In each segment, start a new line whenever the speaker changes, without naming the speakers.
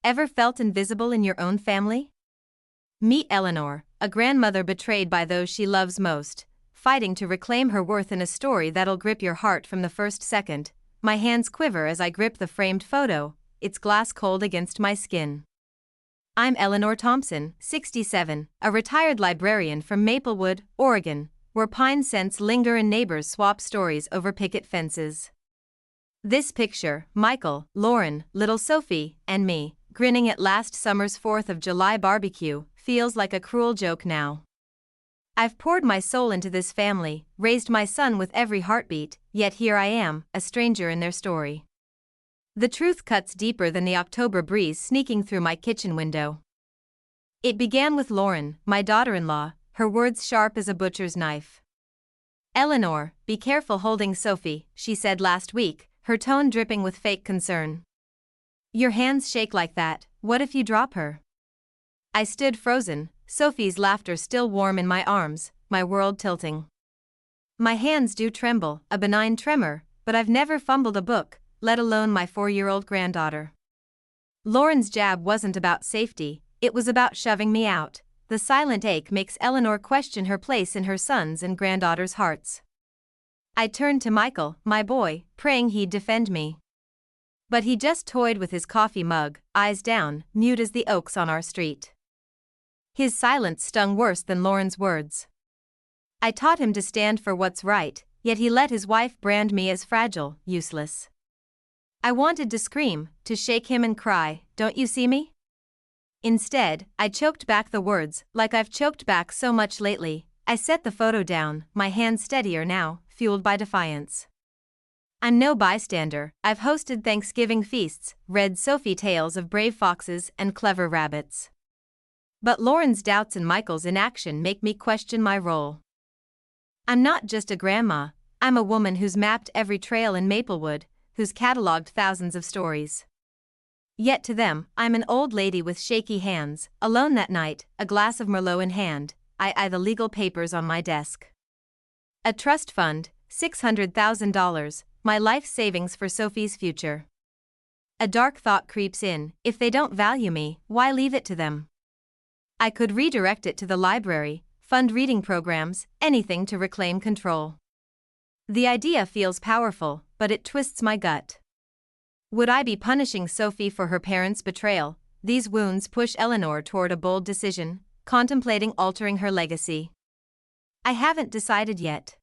Ever felt invisible in your own family? Meet Eleanor, a grandmother betrayed by those she loves most, fighting to reclaim her worth in a story that'll grip your heart from the first second. My hands quiver as I grip the framed photo, its glass cold against my skin. I'm Eleanor Thompson, 67, a retired librarian from Maplewood, Oregon, where pine scents linger and neighbors swap stories over picket fences. This picture, Michael, Lauren, little Sophie, and me, grinning at last summer's 4th of July barbecue, feels like a cruel joke now. I've poured my soul into this family, raised my son with every heartbeat, yet here I am, a stranger in their story. The truth cuts deeper than the October breeze sneaking through my kitchen window. It began with Lauren, my daughter-in-law, her words sharp as a butcher's knife. "Eleanor, be careful holding Sophie," she said last week, her tone dripping with fake concern. "Your hands shake like that, what if you drop her?" I stood frozen, Sophie's laughter still warm in my arms, my world tilting. My hands do tremble, a benign tremor, but I've never fumbled a book, let alone my 4-year-old granddaughter. Lauren's jab wasn't about safety, it was about shoving me out. The silent ache makes Eleanor question her place in her son's and granddaughter's hearts. I turned to Michael, my boy, praying he'd defend me. But he just toyed with his coffee mug, eyes down, mute as the oaks on our street. His silence stung worse than Lauren's words. I taught him to stand for what's right, yet he let his wife brand me as fragile, useless. I wanted to scream, to shake him and cry, "Don't you see me?" Instead, I choked back the words, like I've choked back so much lately. I set the photo down, my hands steadier now, fueled by defiance. I'm no bystander, I've hosted Thanksgiving feasts, read Sophie tales of brave foxes and clever rabbits. But Lauren's doubts and Michael's inaction make me question my role. I'm not just a grandma, I'm a woman who's mapped every trail in Maplewood, who's cataloged thousands of stories. Yet to them, I'm an old lady with shaky hands, alone that night, a glass of Merlot in hand, I eye the legal papers on my desk. A trust fund, $600,000, my life savings for Sophie's future. A dark thought creeps in, if they don't value me, why leave it to them? I could redirect it to the library, fund reading programs, anything to reclaim control. The idea feels powerful, but it twists my gut. Would I be punishing Sophie for her parents' betrayal? These wounds push Eleanor toward a bold decision, contemplating altering her legacy. I haven't decided yet.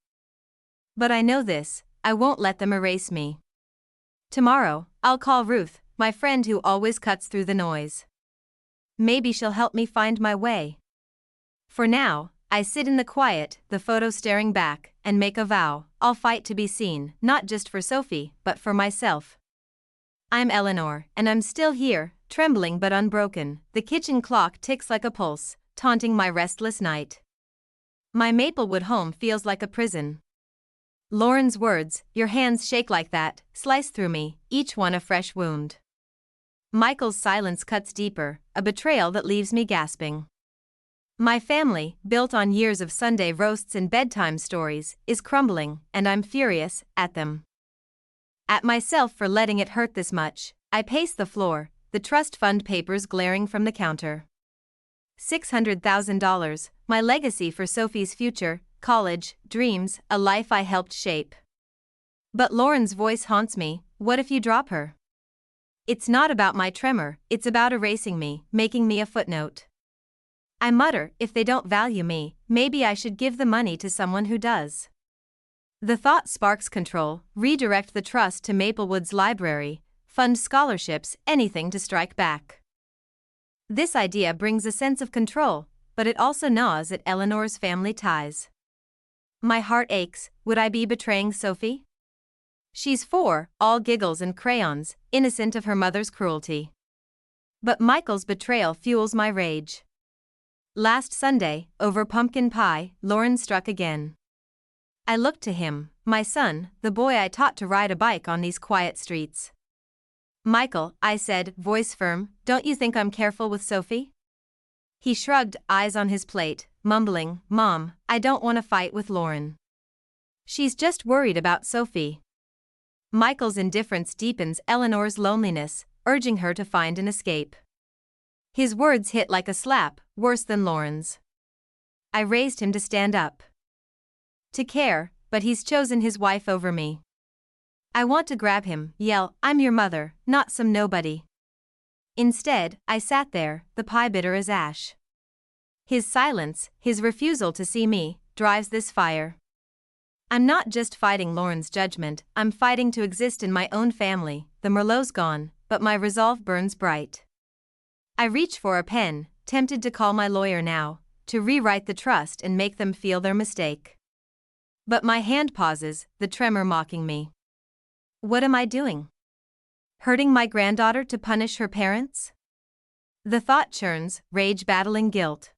But I know this, I won't let them erase me. Tomorrow, I'll call Ruth, my friend who always cuts through the noise. Maybe she'll help me find my way. For now, I sit in the quiet, the photo staring back, and make a vow, I'll fight to be seen, not just for Sophie, but for myself. I'm Eleanor, and I'm still here, trembling but unbroken. The kitchen clock ticks like a pulse, taunting my restless night. My Maplewood home feels like a prison. Lauren's words, "Your hands shake like that," slice through me, each one a fresh wound. Michael's silence cuts deeper, a betrayal that leaves me gasping. My family, built on years of Sunday roasts and bedtime stories, is crumbling, and I'm furious at them. At myself for letting it hurt this much. I pace the floor, the trust fund papers glaring from the counter. $600,000, my legacy for Sophie's future, college, dreams, a life I helped shape. But Lauren's voice haunts me, what if you drop her? It's not about my tremor, it's about erasing me, making me a footnote. I mutter, if they don't value me, maybe I should give the money to someone who does. The thought sparks control, redirect the trust to Maplewood's library, fund scholarships, anything to strike back. This idea brings a sense of control, but it also gnaws at Eleanor's family ties. My heart aches, would I be betraying Sophie? She's 4, all giggles and crayons, innocent of her mother's cruelty. But Michael's betrayal fuels my rage. Last Sunday, over pumpkin pie, Lauren struck again. I looked to him, my son, the boy I taught to ride a bike on these quiet streets. "Michael," I said, voice firm, "don't you think I'm careful with Sophie?" He shrugged, eyes on his plate, mumbling, "Mom, I don't want to fight with Lauren. She's just worried about Sophie." Michael's indifference deepens Eleanor's loneliness, urging her to find an escape. His words hit like a slap, worse than Lauren's. I raised him to stand up. To care, but he's chosen his wife over me. I want to grab him, yell, "I'm your mother, not some nobody." Instead, I sat there, the pie bitter as ash. His silence, his refusal to see me, drives this fire. I'm not just fighting Lauren's judgment, I'm fighting to exist in my own family. The Merlot's gone, but my resolve burns bright. I reach for a pen, tempted to call my lawyer now, to rewrite the trust and make them feel their mistake. But my hand pauses, the tremor mocking me. What am I doing? Hurting my granddaughter to punish her parents? The thought churns, rage battling guilt.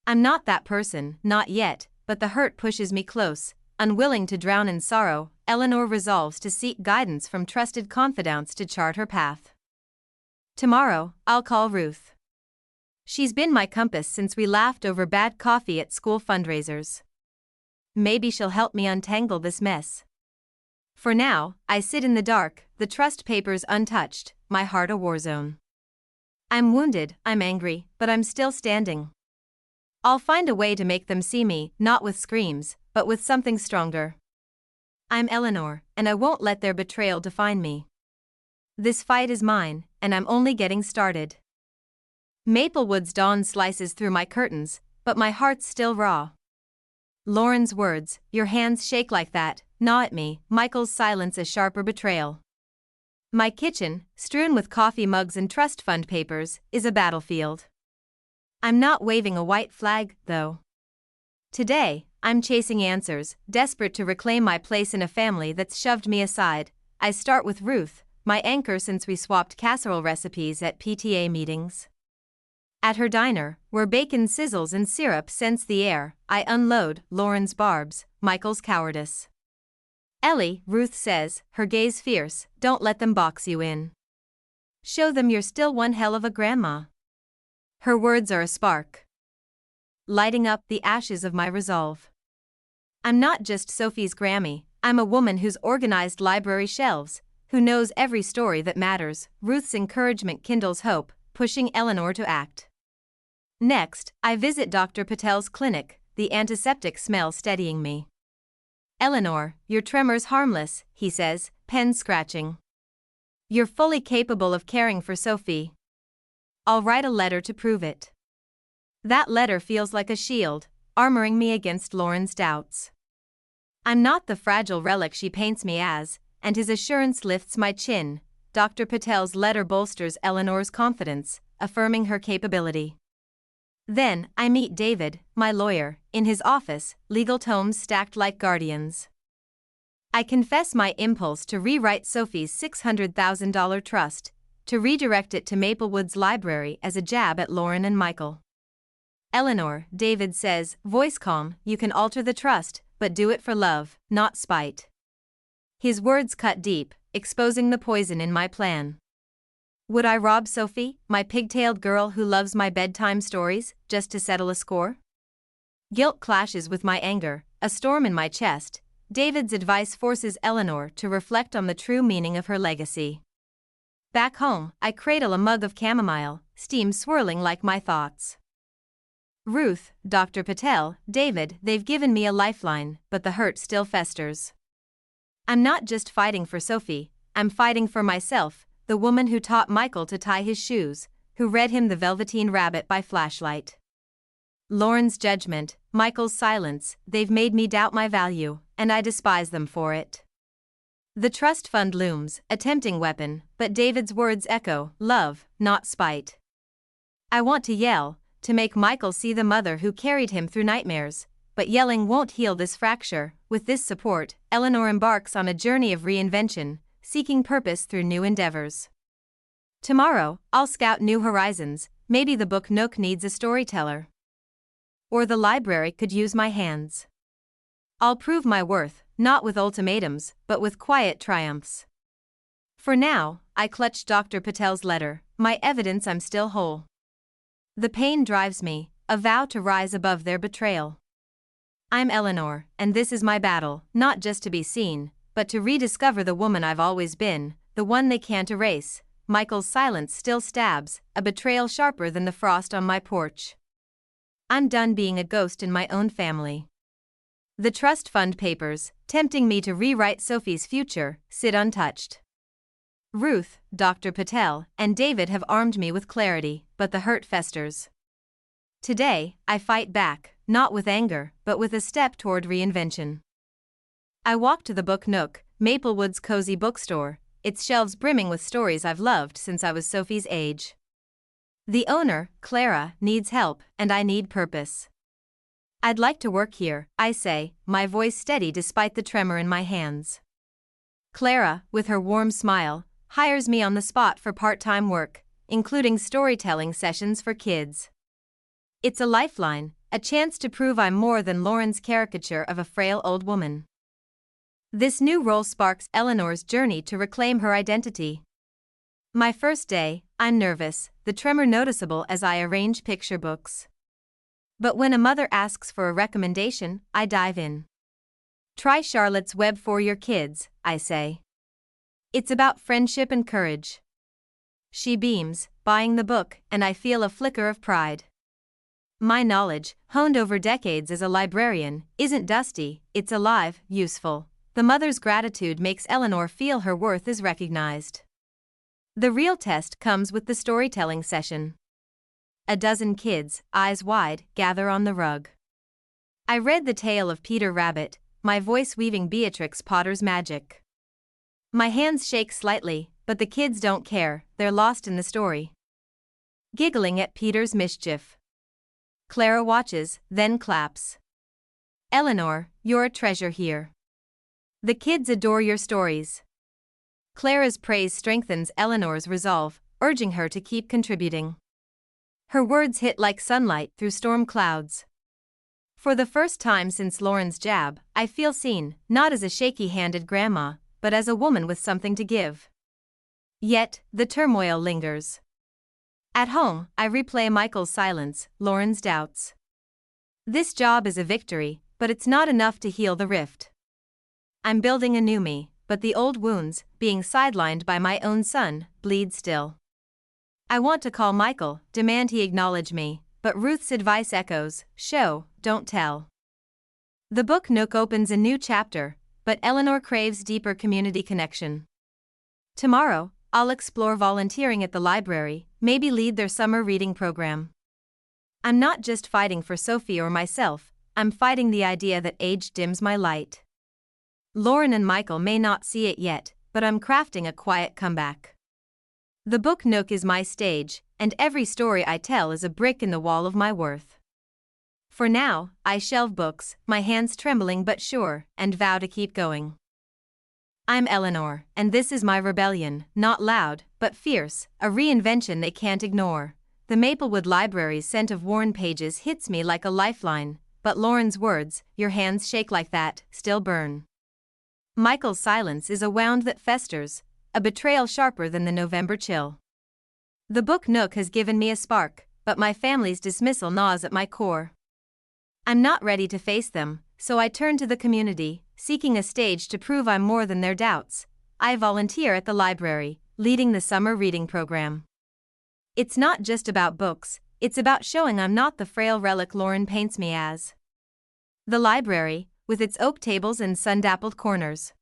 I'm not that person, not yet, but the hurt pushes me close. Unwilling to drown in sorrow, Eleanor resolves to seek guidance from trusted confidants to chart her path. Tomorrow, I'll call Ruth. She's been my compass since we laughed over bad coffee at school fundraisers. Maybe she'll help me untangle this mess. For now, I sit in the dark, the trust papers untouched, my heart a war zone. I'm wounded, I'm angry, but I'm still standing. I'll find a way to make them see me, not with screams, but with something stronger. I'm Eleanor, and I won't let their betrayal define me. This fight is mine, and I'm only getting started. Maplewood's dawn slices through my curtains, but my heart's still raw. Lauren's words, "Your hands shake like that," gnaw at me. Michael's silence a sharper betrayal. My kitchen, strewn with coffee mugs and trust fund papers, is a battlefield. I'm not waving a white flag, though. Today, I'm chasing answers, desperate to reclaim my place in a family that's shoved me aside. I start with Ruth, my anchor since we swapped casserole recipes at PTA meetings. At her diner, where bacon sizzles and syrup scents the air, I unload Lauren's barbs, Michael's cowardice. "Ellie," Ruth says, her gaze fierce, "don't let them box you in. Show them you're still one hell of a grandma." Her words are a spark, lighting up the ashes of my resolve. I'm not just Sophie's Grammy, I'm a woman who's organized library shelves, who knows every story that matters. Ruth's encouragement kindles hope, pushing Eleanor to act. Next, I visit Dr. Patel's clinic, the antiseptic smell steadying me. "Eleanor, your tremor's harmless," he says, pen scratching. "You're fully capable of caring for Sophie. I'll write a letter to prove it." That letter feels like a shield, armoring me against Lauren's doubts. I'm not the fragile relic she paints me as, and his assurance lifts my chin. Dr. Patel's letter bolsters Eleanor's confidence, affirming her capability. Then, I meet David, my lawyer, in his office, legal tomes stacked like guardians. I confess my impulse to rewrite Sophie's $600,000 trust, to redirect it to Maplewood's library as a jab at Lauren and Michael. "Eleanor," David says, voice calm, "you can alter the trust, but do it for love, not spite." His words cut deep, exposing the poison in my plan. Would I rob Sophie, my pigtailed girl who loves my bedtime stories, just to settle a score? Guilt clashes with my anger, a storm in my chest. David's advice forces Eleanor to reflect on the true meaning of her legacy. Back home, I cradle a mug of chamomile, steam swirling like my thoughts. Ruth, Dr. Patel, David, they've given me a lifeline, but the hurt still festers. I'm not just fighting for Sophie, I'm fighting for myself, the woman who taught Michael to tie his shoes, who read him The Velveteen Rabbit by flashlight. Lauren's judgment, Michael's silence, they've made me doubt my value, and I despise them for it. The trust fund looms, a tempting weapon, but David's words echo, love, not spite. I want to yell, to make Michael see the mother who carried him through nightmares, but yelling won't heal this fracture. With this support, Eleanor embarks on a journey of reinvention, seeking purpose through new endeavors. Tomorrow, I'll scout new horizons, maybe the book nook needs a storyteller. Or the library could use my hands. I'll prove my worth, not with ultimatums, but with quiet triumphs. For now, I clutch Dr. Patel's letter, my evidence I'm still whole. The pain drives me, a vow to rise above their betrayal. I'm Eleanor, and this is my battle, not just to be seen, but to rediscover the woman I've always been, the one they can't erase. Michael's silence still stabs, a betrayal sharper than the frost on my porch. I'm done being a ghost in my own family. The trust fund papers, tempting me to rewrite Sophie's future, sit untouched. Ruth, Dr. Patel, and David have armed me with clarity, but the hurt festers. Today, I fight back, not with anger, but with a step toward reinvention. I walk to the Book Nook, Maplewood's cozy bookstore, its shelves brimming with stories I've loved since I was Sophie's age. The owner, Clara, needs help, and I need purpose. I'd like to work here, I say, my voice steady despite the tremor in my hands. Clara, with her warm smile, hires me on the spot for part-time work, including storytelling sessions for kids. It's a lifeline, a chance to prove I'm more than Lauren's caricature of a frail old woman. This new role sparks Eleanor's journey to reclaim her identity. My first day, I'm nervous, the tremor noticeable as I arrange picture books. But when a mother asks for a recommendation, I dive in. Try Charlotte's Web for your kids, I say. It's about friendship and courage. She beams, buying the book, and I feel a flicker of pride. My knowledge, honed over decades as a librarian, isn't dusty, it's alive, useful. The mother's gratitude makes Eleanor feel her worth is recognized. The real test comes with the storytelling session. A dozen kids, eyes wide, gather on the rug. I read the tale of Peter Rabbit, my voice weaving Beatrix Potter's magic. My hands shake slightly, but the kids don't care, they're lost in the story. Giggling at Peter's mischief. Clara watches, then claps. Eleanor, you're a treasure here. The kids adore your stories. Clara's praise strengthens Eleanor's resolve, urging her to keep contributing. Her words hit like sunlight through storm clouds. For the first time since Lauren's jab, I feel seen, not as a shaky-handed grandma, but as a woman with something to give. Yet, the turmoil lingers. At home, I replay Michael's silence, Lauren's doubts. This job is a victory, but it's not enough to heal the rift. I'm building a new me, but the old wounds, being sidelined by my own son, bleed still. I want to call Michael, demand he acknowledge me, but Ruth's advice echoes, show, don't tell. The Book Nook opens a new chapter, but Eleanor craves deeper community connection. Tomorrow, I'll explore volunteering at the library, maybe lead their summer reading program. I'm not just fighting for Sophie or myself, I'm fighting the idea that age dims my light. Lauren and Michael may not see it yet, but I'm crafting a quiet comeback. The Book Nook is my stage, and every story I tell is a brick in the wall of my worth. For now, I shelve books, my hands trembling but sure, and vow to keep going. I'm Eleanor, and this is my rebellion, not loud, but fierce, a reinvention they can't ignore. The Maplewood Library's scent of worn pages hits me like a lifeline, but Lauren's words, your hands shake like that, still burn. Michael's silence is a wound that festers, a betrayal sharper than the November chill. The Book Nook has given me a spark, but my family's dismissal gnaws at my core. I'm not ready to face them, so I turn to the community, seeking a stage to prove I'm more than their doubts. I volunteer at the library, leading the summer reading program. It's not just about books, it's about showing I'm not the frail relic Lauren paints me as. The library, with its oak tables and sun-dappled corners,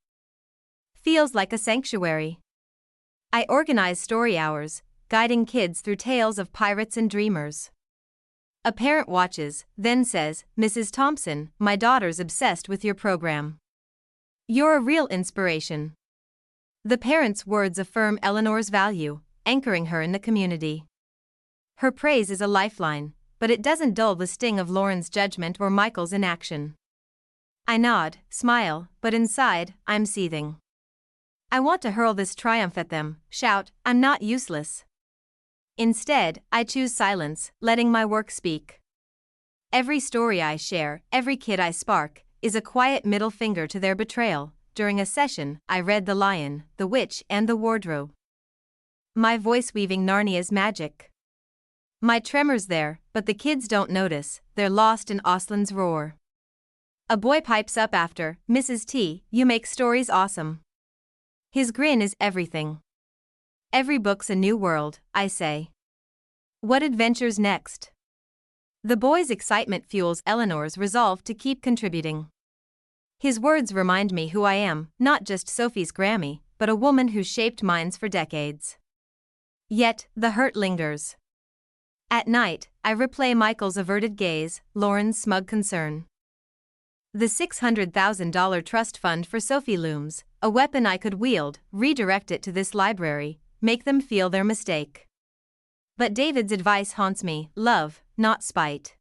feels like a sanctuary. I organize story hours, guiding kids through tales of pirates and dreamers. A parent watches, then says, Mrs. Thompson, my daughter's obsessed with your program. You're a real inspiration. The parent's words affirm Eleanor's value, anchoring her in the community. Her praise is a lifeline, but it doesn't dull the sting of Lauren's judgment or Michael's inaction. I nod, smile, but inside, I'm seething. I want to hurl this triumph at them, shout, I'm not useless. Instead, I choose silence, letting my work speak. Every story I share, every kid I spark, is a quiet middle finger to their betrayal. During a session, I read The Lion, the Witch, and the Wardrobe. My voice weaving Narnia's magic. My tremor's there, but the kids don't notice, they're lost in Aslan's roar. A boy pipes up after, Mrs. T, you make stories awesome. His grin is everything. Every book's a new world, I say. What adventures next? The boy's excitement fuels Eleanor's resolve to keep contributing. His words remind me who I am, not just Sophie's Grammy, but a woman who shaped minds for decades. Yet, the hurt lingers. At night, I replay Michael's averted gaze, Lauren's smug concern. The $600,000 trust fund for Sophie looms, a weapon I could wield, redirect it to this library, make them feel their mistake. But David's advice haunts me, love, not spite.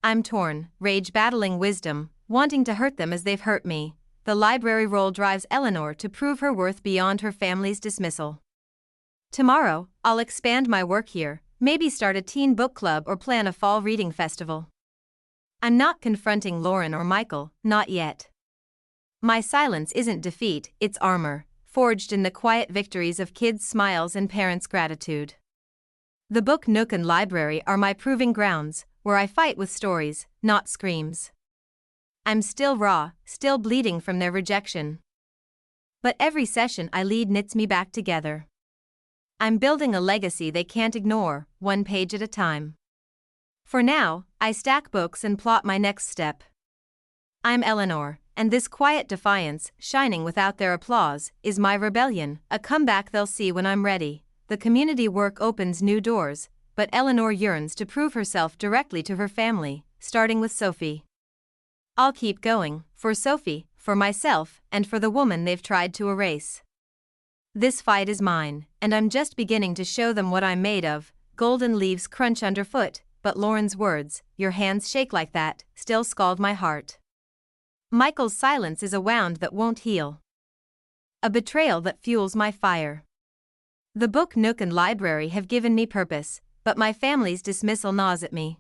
I'm torn, rage battling wisdom, wanting to hurt them as they've hurt me. The library role drives Eleanor to prove her worth beyond her family's dismissal. Tomorrow, I'll expand my work here, maybe start a teen book club or plan a fall reading festival. I'm not confronting Lauren or Michael, not yet. My silence isn't defeat, it's armor, forged in the quiet victories of kids' smiles and parents' gratitude. The book nook and library are my proving grounds, where I fight with stories, not screams. I'm still raw, still bleeding from their rejection. But every session I lead knits me back together. I'm building a legacy they can't ignore, one page at a time. For now, I stack books and plot my next step. I'm Eleanor, and this quiet defiance, shining without their applause, is my rebellion, a comeback they'll see when I'm ready. The community work opens new doors, but Eleanor yearns to prove herself directly to her family, starting with Sophie. I'll keep going, for Sophie, for myself, and for the woman they've tried to erase. This fight is mine, and I'm just beginning to show them what I'm made of. Golden leaves crunch underfoot, but Lauren's words, your hands shake like that, still scald my heart. Michael's silence is a wound that won't heal. A betrayal that fuels my fire. The book nook and library have given me purpose, but my family's dismissal gnaws at me.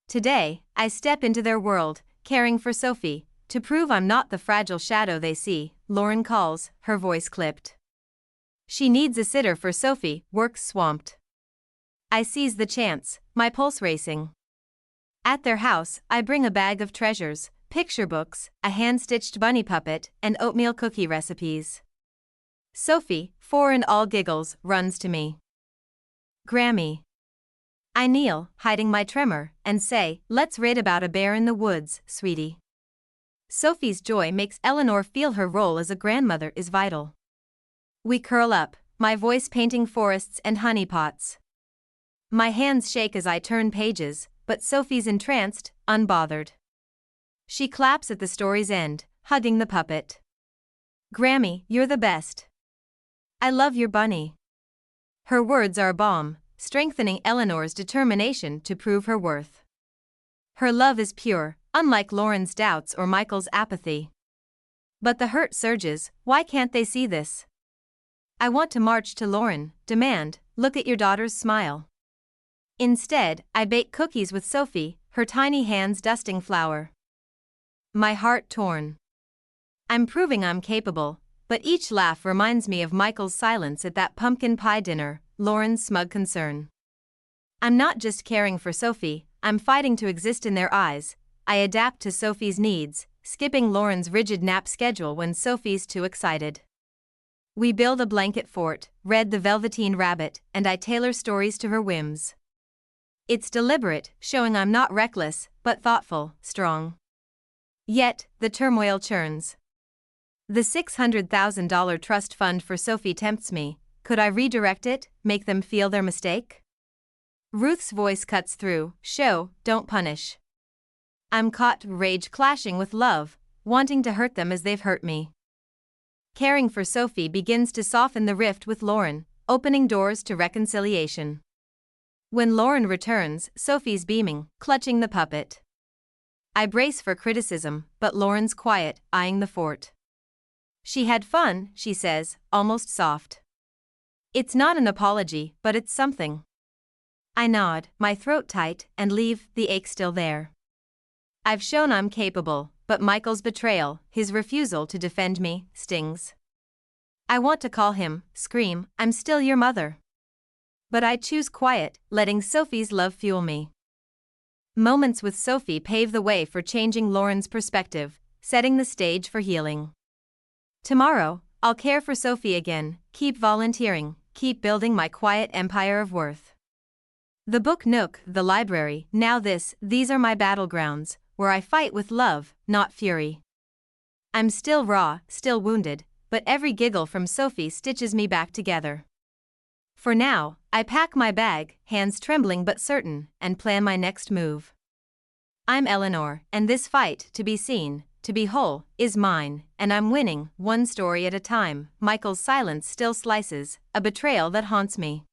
Today, I step into their world, caring for Sophie, to prove I'm not the fragile shadow they see. Lauren calls, her voice clipped. She needs a sitter for Sophie, work's swamped. I seize the chance, my pulse racing. At their house, I bring a bag of treasures, picture books, a hand-stitched bunny puppet, and oatmeal cookie recipes. Sophie, 4 and all giggles, runs to me. Grammy. I kneel, hiding my tremor, and say, let's read about a bear in the woods, sweetie. Sophie's joy makes Eleanor feel her role as a grandmother is vital. We curl up, my voice painting forests and honeypots. My hands shake as I turn pages, but Sophie's entranced, unbothered. She claps at the story's end, hugging the puppet. Grammy, you're the best. I love your bunny. Her words are a balm, strengthening Eleanor's determination to prove her worth. Her love is pure, unlike Lauren's doubts or Michael's apathy. But the hurt surges, why can't they see this? I want to march to Lauren, demand, look at your daughter's smile. Instead, I bake cookies with Sophie, her tiny hands dusting flour. My heart torn. I'm proving I'm capable, but each laugh reminds me of Michael's silence at that pumpkin pie dinner, Lauren's smug concern. I'm not just caring for Sophie, I'm fighting to exist in their eyes. I adapt to Sophie's needs, skipping Lauren's rigid nap schedule when Sophie's too excited. We build a blanket fort, Red the Velveteen Rabbit, and I tailor stories to her whims. It's deliberate, showing I'm not reckless, but thoughtful, strong. Yet, the turmoil churns. The $600,000 trust fund for Sophie tempts me. Could I redirect it, make them feel their mistake? Ruth's voice cuts through, show, don't punish. I'm caught, rage clashing with love, wanting to hurt them as they've hurt me. Caring for Sophie begins to soften the rift with Lauren, opening doors to reconciliation. When Lauren returns, Sophie's beaming, clutching the puppet. I brace for criticism, but Lauren's quiet, eyeing the fort. She had fun, she says, almost soft. It's not an apology, but it's something. I nod, my throat tight, and leave, the ache still there. I've shown I'm capable, but Michael's betrayal, his refusal to defend me, stings. I want to call him, scream, I'm still your mother. But I choose quiet, letting Sophie's love fuel me. Moments with Sophie pave the way for changing Lauren's perspective, setting the stage for healing. Tomorrow, I'll care for Sophie again, keep volunteering, keep building my quiet empire of worth. The book nook, the library, now these are my battlegrounds, where I fight with love, not fury. I'm still raw, still wounded, but every giggle from Sophie stitches me back together. For now, I pack my bag, hands trembling but certain, and plan my next move. I'm Eleanor, and this fight, to be seen, to be whole, is mine, and I'm winning, one story at a time. Michael's silence still slices, a betrayal that haunts me.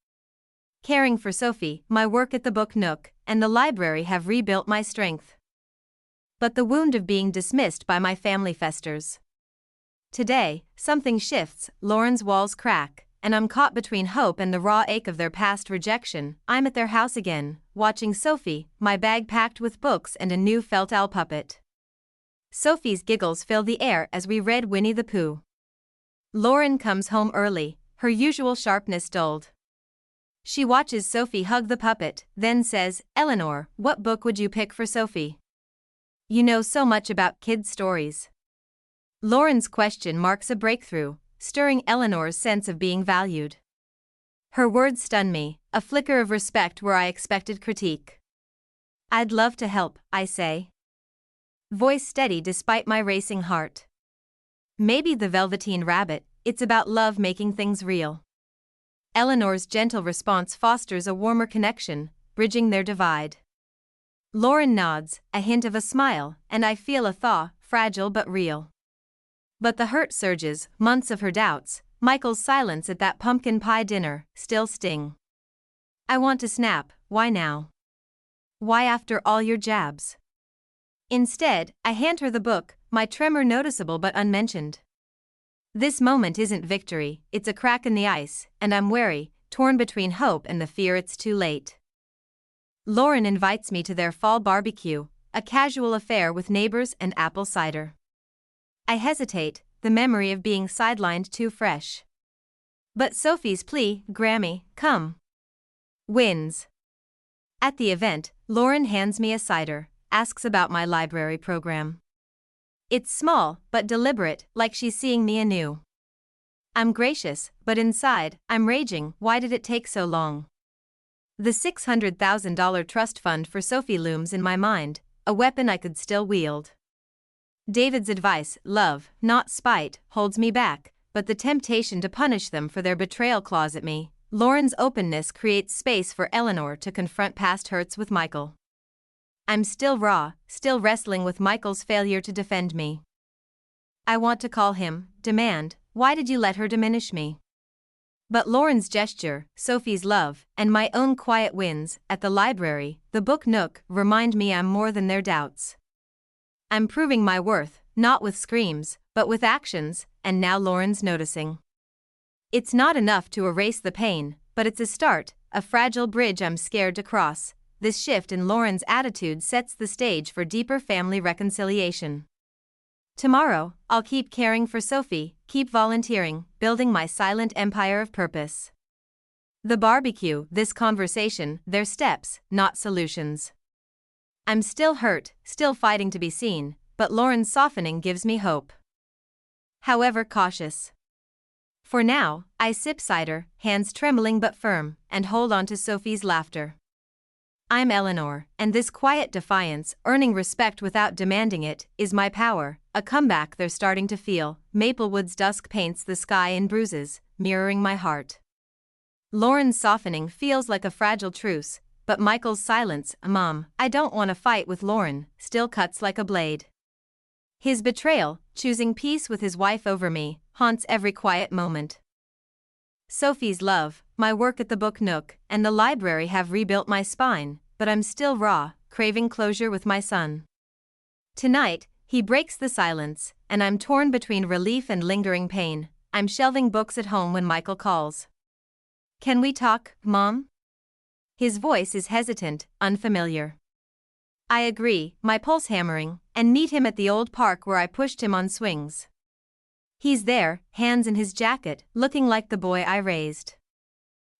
Caring for Sophie, my work at the book nook, and the library have rebuilt my strength. But the wound of being dismissed by my family festers. Today, something shifts, Lauren's walls crack, and I'm caught between hope and the raw ache of their past rejection. I'm at their house again, watching Sophie, my bag packed with books and a new felt owl puppet. Sophie's giggles fill the air as we read Winnie the Pooh. Lauren comes home early, her usual sharpness dulled. She watches Sophie hug the puppet, then says, "Eleanor, what book would you pick for Sophie? You know so much about kids' stories." Lauren's question marks a breakthrough, stirring Eleanor's sense of being valued. Her words stun me, a flicker of respect where I expected critique. "I'd love to help," I say. Voice steady despite my racing heart. "Maybe The Velveteen Rabbit, it's about love making things real." Eleanor's gentle response fosters a warmer connection, bridging their divide. Lauren nods, a hint of a smile, and I feel a thaw, fragile but real. But the hurt surges, months of her doubts, Michael's silence at that pumpkin pie dinner, still sting. I want to snap, why now? Why after all your jabs? Instead, I hand her the book, my tremor noticeable but unmentioned. This moment isn't victory, it's a crack in the ice, and I'm wary, torn between hope and the fear it's too late. Lauren invites me to their fall barbecue, a casual affair with neighbors and apple cider. I hesitate, the memory of being sidelined too fresh. But Sophie's plea, "Grammy, come," wins. At the event, Lauren hands me a cider, asks about my library program. It's small, but deliberate, like she's seeing me anew. I'm gracious, but inside, I'm raging. Why did it take so long? The $600,000 trust fund for Sophie looms in my mind, a weapon I could still wield. David's advice, love, not spite, holds me back, but the temptation to punish them for their betrayal claws at me. Lauren's openness creates space for Eleanor to confront past hurts with Michael. I'm still raw, still wrestling with Michael's failure to defend me. I want to call him, demand, "Why did you let her diminish me?" But Lauren's gesture, Sophie's love, and my own quiet wins, at the library, the book nook, remind me I'm more than their doubts. I'm proving my worth, not with screams, but with actions, and now Lauren's noticing. It's not enough to erase the pain, but it's a start, a fragile bridge I'm scared to cross. This shift in Lauren's attitude sets the stage for deeper family reconciliation. Tomorrow, I'll keep caring for Sophie, keep volunteering, building my silent empire of purpose. The barbecue, this conversation, their steps, not solutions. I'm still hurt, still fighting to be seen, but Lauren's softening gives me hope. However cautious. For now, I sip cider, hands trembling but firm, and hold on to Sophie's laughter. I'm Eleanor, and this quiet defiance, earning respect without demanding it, is my power, a comeback they're starting to feel. Maplewood's dusk paints the sky in bruises, mirroring my heart. Lauren's softening feels like a fragile truce, but Michael's silence, "Mom, I don't want to fight with Lauren," still cuts like a blade. His betrayal, choosing peace with his wife over me, haunts every quiet moment. Sophie's love, my work at the book nook, and the library have rebuilt my spine, but I'm still raw, craving closure with my son. Tonight, he breaks the silence, and I'm torn between relief and lingering pain. I'm shelving books at home when Michael calls. "Can we talk, Mom?" His voice is hesitant, unfamiliar. I agree, my pulse hammering, and meet him at the old park where I pushed him on swings. He's there, hands in his jacket, looking like the boy I raised.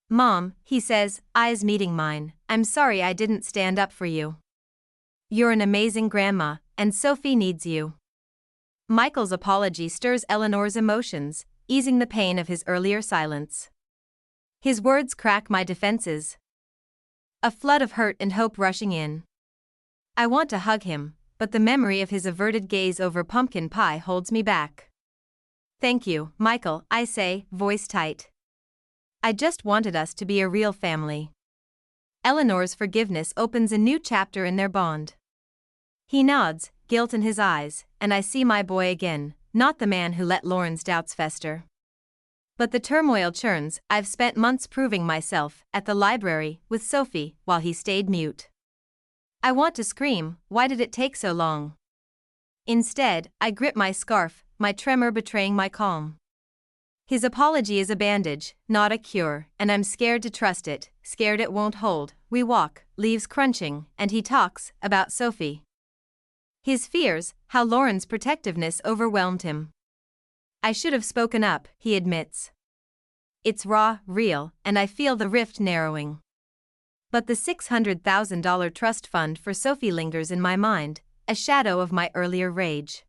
"Mom," he says, eyes meeting mine, "I'm sorry I didn't stand up for you. You're an amazing grandma, and Sophie needs you." Michael's apology stirs Eleanor's emotions, easing the pain of his earlier silence. His words crack my defenses. A flood of hurt and hope rushing in. I want to hug him, but the memory of his averted gaze over pumpkin pie holds me back. Thank you, Michael, I say, voice tight. I just wanted us to be a real family. Eleanor's forgiveness opens a new chapter in their bond. He nods, guilt in his eyes, and I see my boy again, not the man who let Lauren's doubts fester. But the turmoil churns. I've spent months proving myself at the library with Sophie while he stayed mute. I want to scream, why did it take so long? Instead, I grip my scarf, my tremor betraying my calm. His apology is a bandage, not a cure, and I'm scared to trust it, scared it won't hold. We walk, leaves crunching, and he talks about Sophie. His fears, how Lauren's protectiveness overwhelmed him. I should have spoken up, he admits. It's raw, real, and I feel the rift narrowing. But the $600,000 trust fund for Sophie lingers in my mind, a shadow of my earlier rage.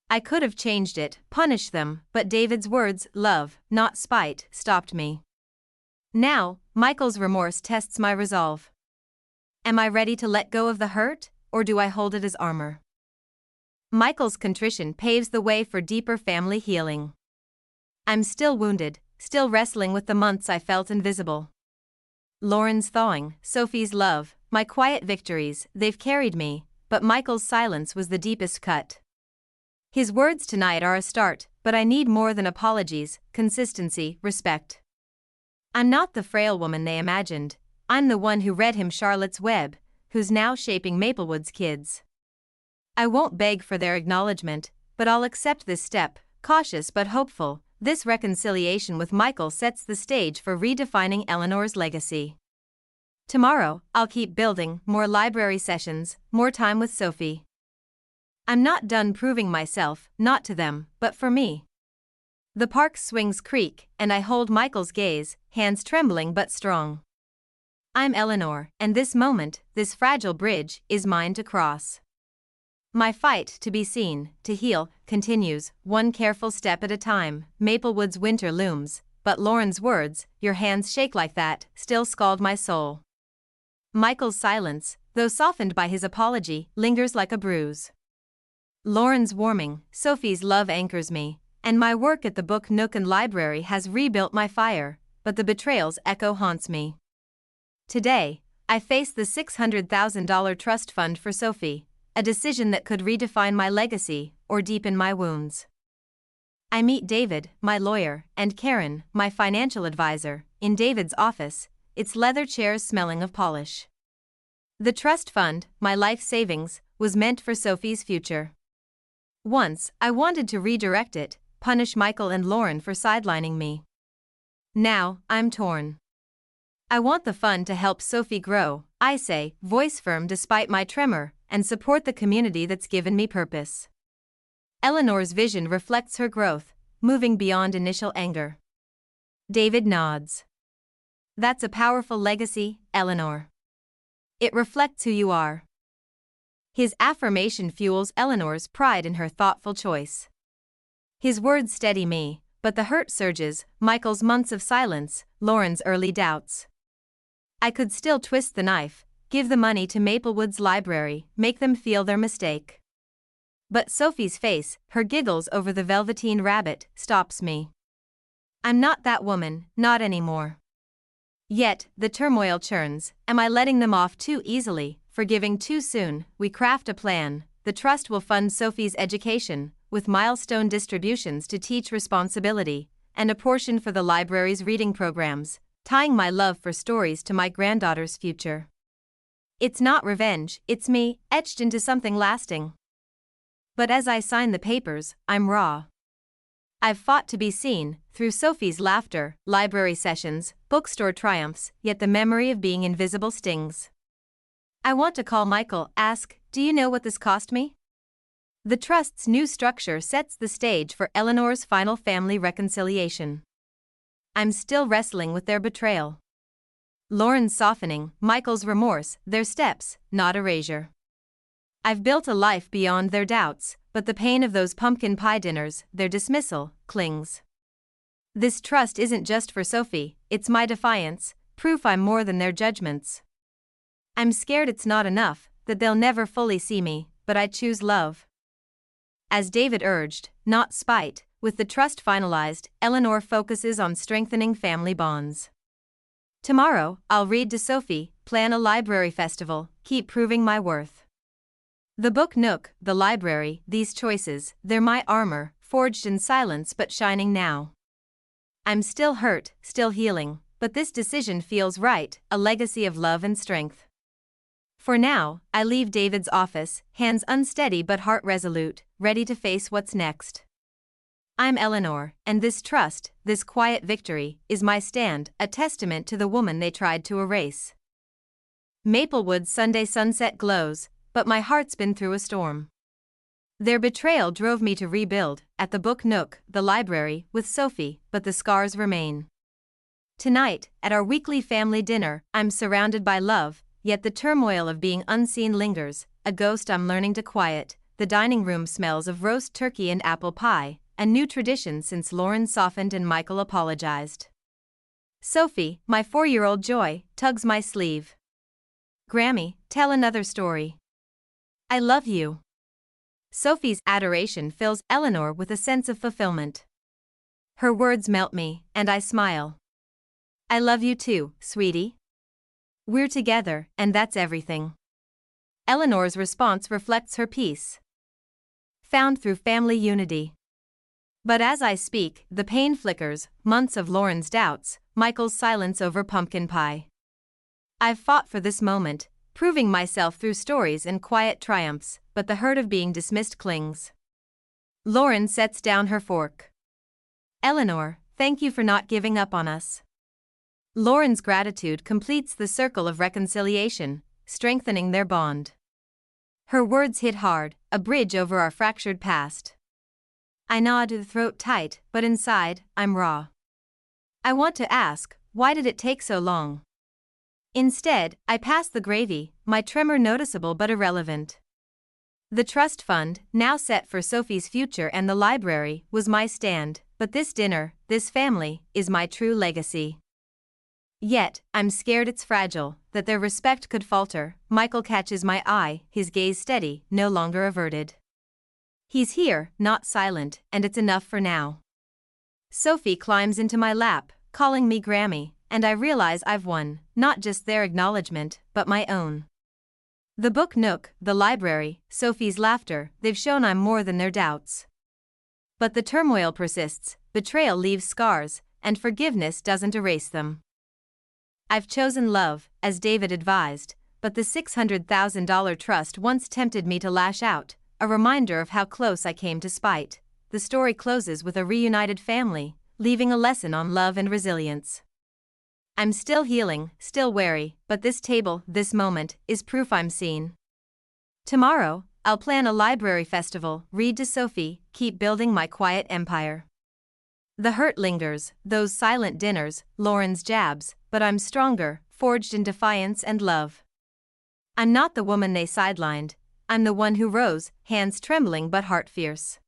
I could have changed it, punished them, but David's words, love, not spite, stopped me. Now, Michael's remorse tests my resolve. Am I ready to let go of the hurt, or do I hold it as armor? Michael's contrition paves the way for deeper family healing. I'm still wounded, still wrestling with the months I felt invisible. Lauren's thawing, Sophie's love, my quiet victories, they've carried me, but Michael's silence was the deepest cut. His words tonight are a start, but I need more than apologies, consistency, respect. I'm not the frail woman they imagined. I'm the one who read him Charlotte's Web, who's now shaping Maplewood's kids. I won't beg for their acknowledgement, but I'll accept this step, cautious but hopeful. This reconciliation with Michael sets the stage for redefining Eleanor's legacy. Tomorrow, I'll keep building, more library sessions, more time with Sophie. I'm not done proving myself, not to them, but for me. The park swings creak, and I hold Michael's gaze, hands trembling but strong. I'm Eleanor, and this moment, this fragile bridge, is mine to cross. My fight to be seen, to heal, continues, one careful step at a time. Maplewood's winter looms, but Lauren's words, your hands shake like that, still scald my soul. Michael's silence, though softened by his apology, lingers like a bruise. Lauren's warming, Sophie's love anchors me, and my work at the Book Nook and Library has rebuilt my fire, but the betrayal's echo haunts me. Today, I face the $600,000 trust fund for Sophie, a decision that could redefine my legacy or deepen my wounds. I meet David, my lawyer, and Karen, my financial advisor, in David's office, its leather chairs smelling of polish. The trust fund, my life savings, was meant for Sophie's future. Once, I wanted to redirect it, punish Michael and Lauren for sidelining me. Now, I'm torn. I want the fund to help Sophie grow, I say, voice firm despite my tremor, and support the community that's given me purpose. Eleanor's vision reflects her growth, moving beyond initial anger. David nods. That's a powerful legacy, Eleanor. It reflects who you are. His affirmation fuels Eleanor's pride in her thoughtful choice. His words steady me, but the hurt surges, Michael's months of silence, Lauren's early doubts. I could still twist the knife, give the money to Maplewood's library, make them feel their mistake. But Sophie's face, her giggles over the Velveteen Rabbit, stops me. I'm not that woman, not anymore. Yet, the turmoil churns. Am I letting them off too easily, forgiving too soon? We craft a plan. The trust will fund Sophie's education, with milestone distributions to teach responsibility, and a portion for the library's reading programs, tying my love for stories to my granddaughter's future. It's not revenge, it's me, etched into something lasting. But as I sign the papers, I'm raw. I've fought to be seen, through Sophie's laughter, library sessions, bookstore triumphs, yet the memory of being invisible stings. I want to call Michael, ask, do you know what this cost me? The trust's new structure sets the stage for Eleanor's final family reconciliation. I'm still wrestling with their betrayal. Lauren's softening, Michael's remorse, their steps, not erasure. I've built a life beyond their doubts, but the pain of those pumpkin pie dinners, their dismissal, clings. This trust isn't just for Sophie, it's my defiance, proof I'm more than their judgments. I'm scared it's not enough, that they'll never fully see me, but I choose love. As David urged, not spite, with the trust finalized, Eleanor focuses on strengthening family bonds. Tomorrow, I'll read to Sophie, plan a library festival, keep proving my worth. The book nook, the library, these choices, they're my armor, forged in silence but shining now. I'm still hurt, still healing, but this decision feels right, a legacy of love and strength. For now, I leave David's office, hands unsteady but heart resolute, ready to face what's next. I'm Eleanor, and this trust, this quiet victory, is my stand, a testament to the woman they tried to erase. Maplewood's Sunday sunset glows, but my heart's been through a storm. Their betrayal drove me to rebuild, at the book nook, the library, with Sophie, but the scars remain. Tonight, at our weekly family dinner, I'm surrounded by love, yet the turmoil of being unseen lingers, a ghost I'm learning to quiet. The dining room smells of roast turkey and apple pie, a new tradition since Lauren softened and Michael apologized. Sophie, my 4-year-old joy, tugs my sleeve. Grammy, tell another story. I love you. Sophie's adoration fills Eleanor with a sense of fulfillment. Her words melt me, and I smile. I love you too, sweetie. We're together, and that's everything. Eleanor's response reflects her peace, found through family unity. But as I speak, the pain flickers, months of Lauren's doubts, Michael's silence over pumpkin pie. I've fought for this moment, proving myself through stories and quiet triumphs, but the hurt of being dismissed clings. Lauren sets down her fork. Eleanor, thank you for not giving up on us. Lauren's gratitude completes the circle of reconciliation, strengthening their bond. Her words hit hard, a bridge over our fractured past. I nod, the throat tight, but inside, I'm raw. I want to ask, why did it take so long? Instead, I pass the gravy, my tremor noticeable but irrelevant. The trust fund, now set for Sophie's future and the library, was my stand, but this dinner, this family, is my true legacy. Yet, I'm scared it's fragile, that their respect could falter. Michael catches my eye, his gaze steady, no longer averted. He's here, not silent, and it's enough for now. Sophie climbs into my lap, calling me Grammy, and I realize I've won, not just their acknowledgement, but my own. The book nook, the library, Sophie's laughter, they've shown I'm more than their doubts. But the turmoil persists, betrayal leaves scars, and forgiveness doesn't erase them. I've chosen love, as David advised, but the $600,000 trust once tempted me to lash out, a reminder of how close I came to spite. The story closes with a reunited family, leaving a lesson on love and resilience. I'm still healing, still wary, but this table, this moment, is proof I'm seen. Tomorrow, I'll plan a library festival, read to Sophie, keep building my quiet empire. The hurt lingers, those silent dinners, Lauren's jabs, but I'm stronger, forged in defiance and love. I'm not the woman they sidelined, I'm the one who rose, hands trembling but heart fierce.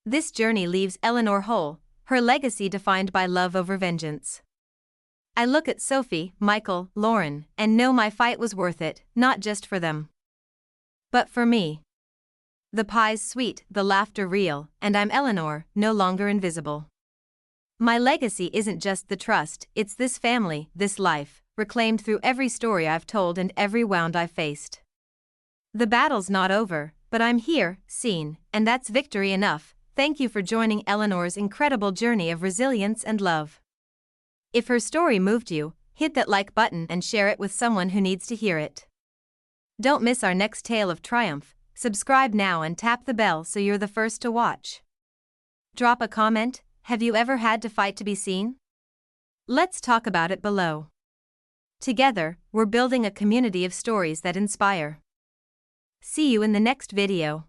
This journey leaves Eleanor whole, her legacy defined by love over vengeance. I look at Sophie, Michael, Lauren, and know my fight was worth it, not just for them, but for me. The pie's sweet, the laughter real, and I'm Eleanor, no longer invisible. My legacy isn't just the trust, it's this family, this life, reclaimed through every story I've told and every wound I've faced. The battle's not over, but I'm here, seen, and that's victory enough. Thank you for joining Eleanor's incredible journey of resilience and love. If her story moved you, hit that like button and share it with someone who needs to hear it. Don't miss our next tale of triumph. Subscribe now and tap the bell so you're the first to watch. Drop a comment. Have you ever had to fight to be seen? Let's talk about it below. Together, we're building a community of stories that inspire. See you in the next video.